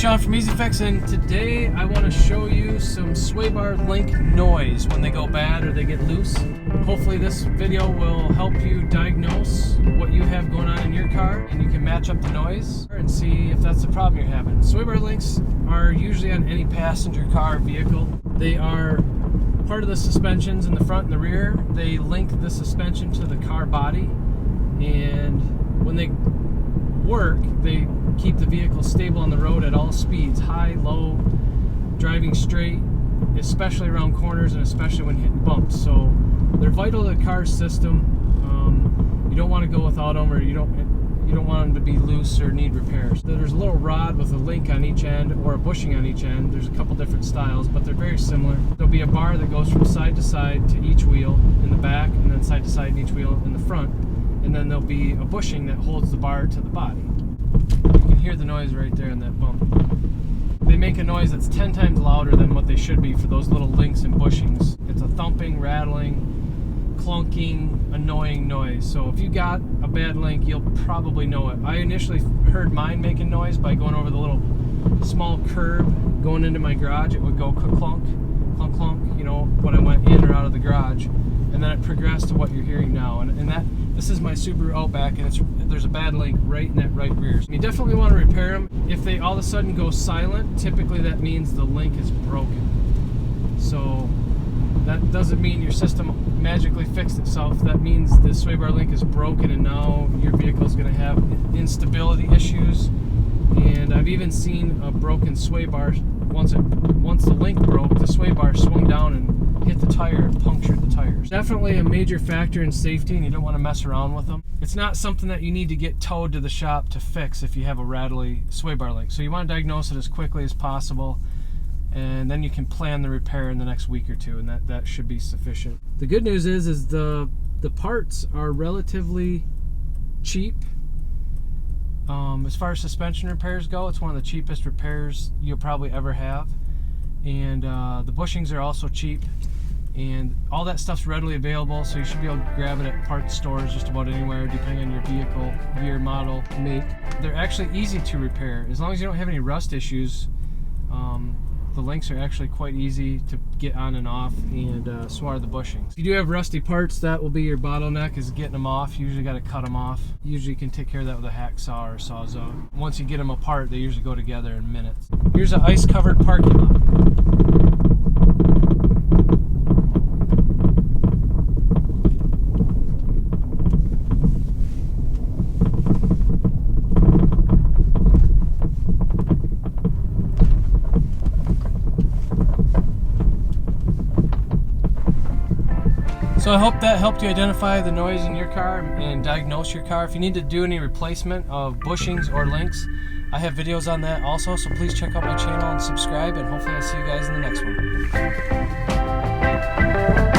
Sean from Easy Fix, and today I want to show you some sway bar link noise when they go bad or they get loose. Hopefully this video will help you diagnose what you have going on in your car, and you can match up the noise and see if that's the problem you're having. Sway bar links are usually on any passenger car vehicle. They are part of the suspensions in the front and the rear. They link the suspension to the car body, and when they work, they keep the vehicle stable on the road at all speeds, high, low, driving straight, especially around corners and especially when hitting bumps. So they're vital to the car's system. You don't want to go without them, or you don't want them to be loose or need repairs. There's a little rod with a link on each end or a bushing on each end. There's a couple different styles, but they're very similar. There'll be a bar that goes from side to side to each wheel in the back, and then side to side in each wheel in the front. And then there'll be a bushing that holds the bar to the body. You can hear the noise right there in that bump. They make a noise that's 10 times louder than what they should be for those little links and bushings. It's a thumping, rattling, clunking, annoying noise. So if you got a bad link, you'll probably know it. I initially heard mine making noise by going over the little small curb going into my garage. It would go clunk, clunk, clunk, you know, when I went in or out of the garage. And then it progressed to what you're hearing now. This is my Subaru Outback, and there's a bad link right in that right rear. So you definitely want to repair them. If they all of a sudden go silent, typically that means the link is broken. So that doesn't mean your system magically fixed itself. That means the sway bar link is broken, and now your vehicle is going to have instability issues. And I've even seen a broken sway bar. Once the link broke, the sway bar swung down and hit the tire and punctured the tires. Definitely a major factor in safety, and you don't want to mess around with them. It's not something that you need to get towed to the shop to fix if you have a rattly sway bar link. So you want to diagnose it as quickly as possible, and then you can plan the repair in the next week or two, and that should be sufficient. The good news is the parts are relatively cheap. As far as suspension repairs go, it's one of the cheapest repairs you'll probably ever have. And the bushings are also cheap, and all that stuff's readily available, so you should be able to grab it at parts stores just about anywhere, depending on your vehicle, year, model, make. They're actually easy to repair. As long as you don't have any rust issues, the links are actually quite easy to get on and off, and so are the bushings. If you do have rusty parts, that will be your bottleneck, is getting them off. You usually got to cut them off. Usually you can take care of that with a hacksaw or a sawzall. Once you get them apart, they usually go together in minutes. Here's an ice-covered parking lot. So I hope that helped you identify the noise in your car and diagnose your car. If you need to do any replacement of bushings or links, I have videos on that also, so please check out my channel and subscribe, and hopefully I'll see you guys in the next one.